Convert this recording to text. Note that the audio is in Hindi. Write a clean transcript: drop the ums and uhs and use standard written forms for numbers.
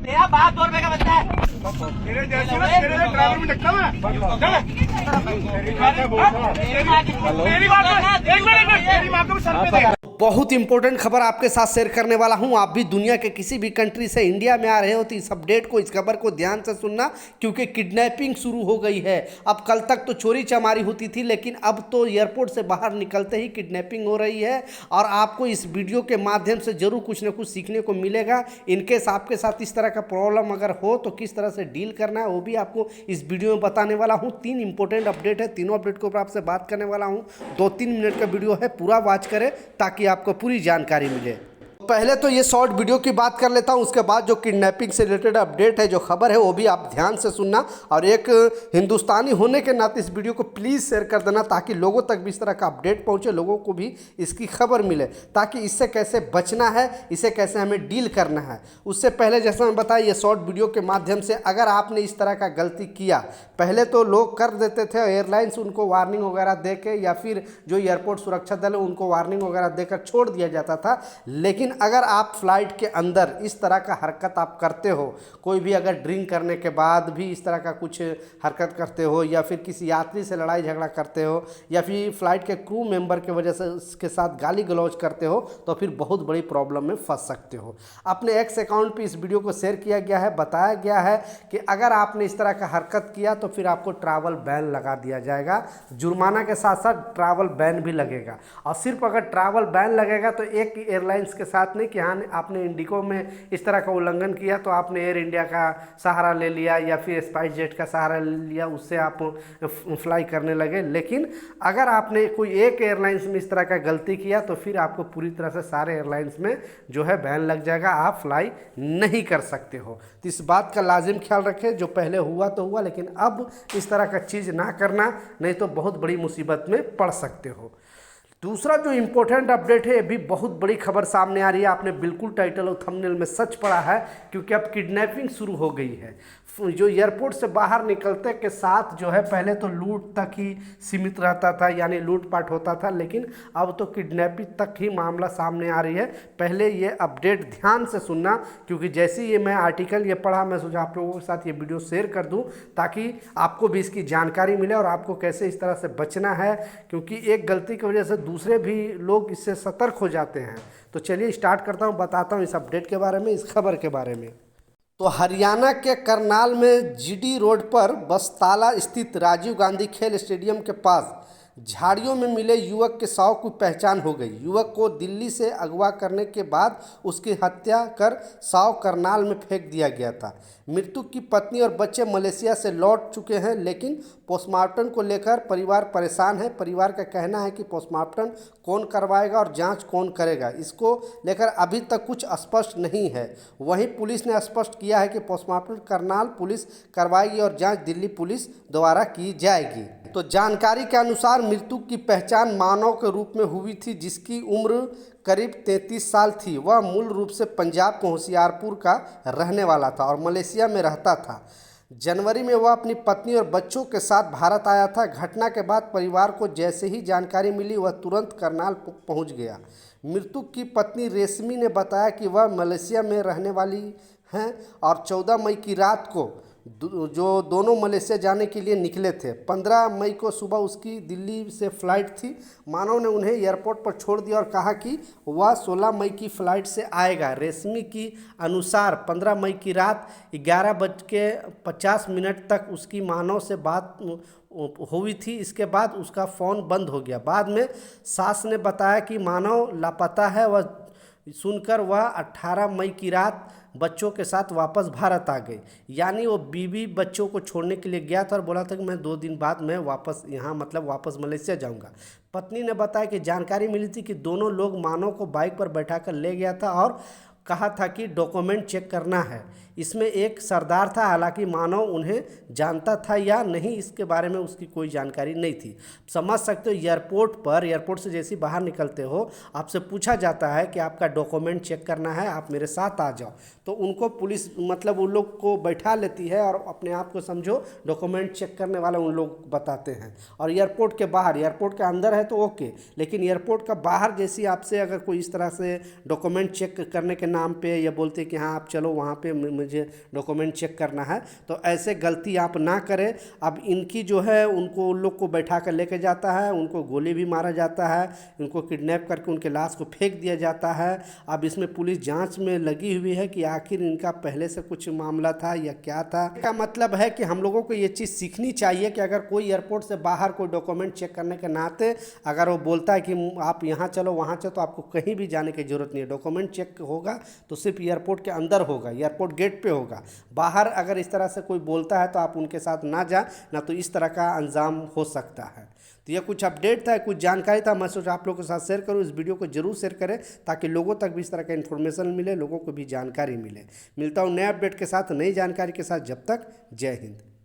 तेरा बाप 2 रुपए का बचता है। तेरे जैसे ना तेरे ड्राइवर में धक्का है। तेरी माँ को एक मिनट तेरी माँ को सर पे दे। बहुत इंपॉर्टेंट खबर आपके साथ शेयर करने वाला हूं। आप भी दुनिया के किसी भी कंट्री से इंडिया में आ रहे हो तो इस अपडेट को, इस खबर को ध्यान से सुनना, क्योंकि किडनैपिंग शुरू हो गई है। अब कल तक तो चोरी चमारी होती थी, लेकिन अब तो एयरपोर्ट से बाहर निकलते ही किडनैपिंग हो रही है। और आपको इस वीडियो के माध्यम से जरूर कुछ ना कुछ सीखने को मिलेगा। इनकेस आपके साथ इस तरह का प्रॉब्लम अगर हो तो किस तरह से डील करना है वो भी आपको इस वीडियो में बताने वाला हूँ। 3 इंपॉर्टेंट अपडेट है, तीनों अपडेट के ऊपर आपसे बात करने वाला हूँ। 2-3 मिनट का वीडियो है, पूरा वॉच करें ताकि आपको पूरी जानकारी मिले। पहले तो ये शॉर्ट वीडियो की बात कर लेता हूँ, उसके बाद जो किडनैपिंग से रिलेटेड अपडेट है, जो खबर है, वो भी आप ध्यान से सुनना। और एक हिंदुस्तानी होने के नाते इस वीडियो को प्लीज़ शेयर कर देना ताकि लोगों तक भी इस तरह का अपडेट पहुँचे, लोगों को भी इसकी खबर मिले, ताकि इससे कैसे बचना है, इसे कैसे हमें डील करना है। उससे पहले जैसा मैं बताया, ये शॉर्ट वीडियो के माध्यम से अगर आपने इस तरह का गलती किया, पहले तो लोग कर देते थे, एयरलाइंस उनको वार्निंग वगैरह दे के या फिर जो एयरपोर्ट सुरक्षा दल है उनको वार्निंग वगैरह देकर छोड़ दिया जाता था। लेकिन अगर आप फ्लाइट के अंदर इस तरह का हरकत आप करते हो, कोई भी अगर ड्रिंक करने के बाद भी इस तरह का कुछ हरकत करते हो, या फिर किसी यात्री से लड़ाई झगड़ा करते हो, या फिर फ्लाइट के क्रू मेंबर के वजह से उसके साथ गाली गलौज करते हो, तो फिर बहुत बड़ी प्रॉब्लम में फंस सकते हो। अपने एक्स अकाउंट पे इस वीडियो को शेयर किया गया है, बताया गया है कि अगर आपने इस तरह का हरकत किया तो फिर आपको ट्रैवल बैन लगा दिया जाएगा। जुर्माना के साथ साथ ट्रैवल बैन भी लगेगा। और सिर्फ अगर ट्रैवल बैन लगेगा तो एक एयरलाइंस के साथ नहीं कि हाँ आपने इंडिगो में इस तरह का उल्लंघन किया तो आपने एयर इंडिया का सहारा ले लिया या फिर स्पाइस जेट का सहारा ले लिया, उससे आप फ्लाई करने लगे। लेकिन अगर आपने कोई एक एयरलाइंस में इस तरह का गलती किया तो फिर आपको पूरी तरह से सारे एयरलाइंस में जो है बैन लग जाएगा, आप फ्लाई नहीं कर सकते हो। तो इस बात का लाजिम ख्याल रखें, जो पहले हुआ तो हुआ, लेकिन अब इस तरह का चीज़ ना करना, नहीं तो बहुत बड़ी मुसीबत में पड़ सकते हो। दूसरा जो इम्पोर्टेंट अपडेट है, ये भी बहुत बड़ी खबर सामने आ रही है। आपने बिल्कुल टाइटल और थंबनेल में सच पढ़ा है, क्योंकि अब किडनैपिंग शुरू हो गई है। जो एयरपोर्ट से बाहर निकलते के साथ जो है पहले तो लूट तक ही सीमित रहता था, यानी लूटपाट होता था, लेकिन अब तो किडनैपिंग तक ही मामला सामने आ रही है। पहले ये अपडेट ध्यान से सुनना, क्योंकि जैसे ही ये मैं आर्टिकल ये पढ़ा, मैं सोचा आप लोगों के साथ ये वीडियो शेयर कर दूं ताकि आपको भी इसकी जानकारी मिले और आपको कैसे इस तरह से बचना है, क्योंकि एक गलती की वजह से दूसरे भी लोग इससे सतर्क हो जाते हैं। तो चलिए स्टार्ट करता हूँ, बताता हूँ इस अपडेट के बारे में, इस खबर के बारे में। तो हरियाणा के करनाल में जीडी रोड पर बसताला स्थित राजीव गांधी खेल स्टेडियम के पास झाड़ियों में मिले युवक के शव की पहचान हो गई। युवक को दिल्ली से अगवा करने के बाद उसकी हत्या कर शव करनाल में फेंक दिया गया था। मृतक की पत्नी और बच्चे मलेशिया से लौट चुके हैं, लेकिन पोस्टमार्टम को लेकर परिवार परेशान है। परिवार का कहना है कि पोस्टमार्टम कौन करवाएगा और जांच कौन करेगा, इसको लेकर अभी तक कुछ स्पष्ट नहीं है। वहीं पुलिस ने स्पष्ट किया है कि पोस्टमार्टम करनाल पुलिस करवाएगी और जांच दिल्ली पुलिस द्वारा की जाएगी। तो जानकारी के अनुसार मृतक की पहचान मानव के रूप में हुई थी, जिसकी उम्र करीब 33 साल थी। वह मूल रूप से पंजाब के होशियारपुर का रहने वाला था और मलेशिया में रहता था। जनवरी में वह अपनी पत्नी और बच्चों के साथ भारत आया था। घटना के बाद परिवार को जैसे ही जानकारी मिली, वह तुरंत करनाल पहुंच गया। मृतक की पत्नी रेशमी ने बताया कि वह मलेशिया में रहने वाली हैं और 14 मई की रात को जो दोनों मलेशिया जाने के लिए निकले थे। 15 मई को सुबह उसकी दिल्ली से फ्लाइट थी। मानव ने उन्हें एयरपोर्ट पर छोड़ दिया और कहा कि वह 16 मई की फ़्लाइट से आएगा। रेशमी की अनुसार 15 मई की रात 11:50 तक उसकी मानव से बात हुई थी। इसके बाद उसका फ़ोन बंद हो गया। बाद में सास ने बताया कि मानव लापता है। वह सुनकर वह 18 मई की रात बच्चों के साथ वापस भारत आ गई। यानी वो बीवी बच्चों को छोड़ने के लिए गया था और बोला था कि मैं 2 दिन बाद मैं वापस यहाँ वापस मलेशिया जाऊँगा। पत्नी ने बताया कि जानकारी मिली थी कि दोनों लोग मानव को बाइक पर बैठाकर ले गया था और कहा था कि डॉक्यूमेंट चेक करना है। इसमें एक सरदार था, हालांकि मानव उन्हें जानता था या नहीं इसके बारे में उसकी कोई जानकारी नहीं थी। समझ सकते हो, एयरपोर्ट से जैसे बाहर निकलते हो आपसे पूछा जाता है कि आपका डॉक्यूमेंट चेक करना है, आप मेरे साथ आ जाओ। तो उनको पुलिस उन लोग को बैठा लेती है और अपने आप को समझो डॉक्यूमेंट चेक करने वाला उन लोग बताते हैं। और एयरपोर्ट के बाहर, एयरपोर्ट के अंदर है तो ओके, लेकिन एयरपोर्ट का बाहर जैसी आपसे अगर कोई इस तरह से डॉक्यूमेंट चेक करने के नाम पे या बोलते कि हाँ आप चलो वहाँ पे मुझे डॉक्यूमेंट चेक करना है, तो ऐसे गलती आप ना करें। अब इनकी जो है उनको उन लोग को बैठा कर लेके जाता है, उनको गोली भी मारा जाता है, उनको किडनैप करके उनके लाश को फेंक दिया जाता है। अब इसमें पुलिस जांच में लगी हुई है कि आखिर इनका पहले से कुछ मामला था या क्या था। इसका मतलब है कि हम लोगों को ये चीज़ सीखनी चाहिए कि अगर कोई एयरपोर्ट से बाहर कोई डॉक्यूमेंट चेक करने के नाते अगर वो बोलता है कि आप यहाँ चलो वहाँ चलो, तो आपको कहीं भी जाने की जरूरत नहीं है। डॉक्यूमेंट चेक होगा तो सिर्फ एयरपोर्ट के अंदर होगा, एयरपोर्ट गेट पे होगा। बाहर अगर इस तरह से कोई बोलता है तो आप उनके साथ ना जाएं, ना तो इस तरह का अंजाम हो सकता है। तो यह कुछ अपडेट था, कुछ जानकारी था, मैं सोचा आप लोगों के साथ शेयर करूँ। इस वीडियो को जरूर शेयर करें ताकि लोगों तक भी इस तरह का इन्फॉर्मेशन मिले, लोगों को भी जानकारी मिले। मिलता हूँ नए अपडेट के साथ, नई जानकारी के साथ। जब तक जय हिंद।